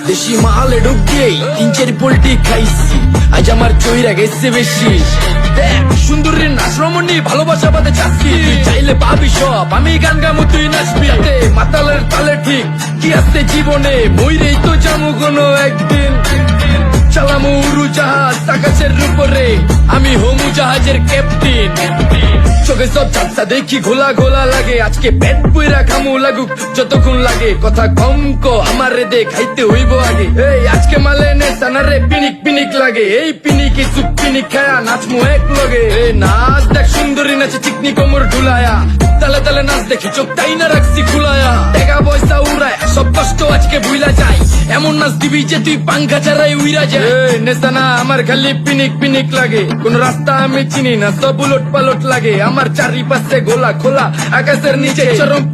দেশি মালে ঢুক দিয়েই 3-4 পোল্টি খাইছি, আজ আমার চইরা গেছে বেশি। দেখ সুন্দরীর নাচ রমণী ভালোবাসা বাদে চাচ্ছি, তুই চাইলে পাবি সব, আমি গান গামু তুই নাচবি। মাতালের তালে ঠিক কি আছে জীবনে, মইরেই তো যামু কোনো একদিন। চালামু উড়ু জাহাজ আকাশের উপরে, আমি হোমু জাহাজের ক্যাপ্টেন। চোখে সব ঝাপসা দেখি ঘোলা ঘোলা লাগে, আজকে পেট পুইরা খামু লাগুক যতক্ষণ লাগে। কথা কম কো আমারে দে খাইতে হইব আগে, এই আজকে মালে নে সানারে পিনিক পিনিক লাগে। এই পিনিকে চুপ পিনিক খায়া নাচমু এক লগে। এই নাচ দেখ সুন্দরী নাচে চিকনি কোমর ঢুলায়া, তালে তালে নাচ দেখি চোখ তাই না রাখছি খুলায়া। টাকা পয়সা উড়ায় সব কষ্ট আজকে ভুলা যায়, এমন নাচ দিবি যে তুই পাঙ্খা ছাড়াই উইরা যায়। নেশানা আমার খালি পিনিক পিনিক লাগে, কোন রাস্তা আমি চিনি না, সব উলট পালট লাগে। আমার চারিপাশে গোলা খোলা আকাশের নিচে চরম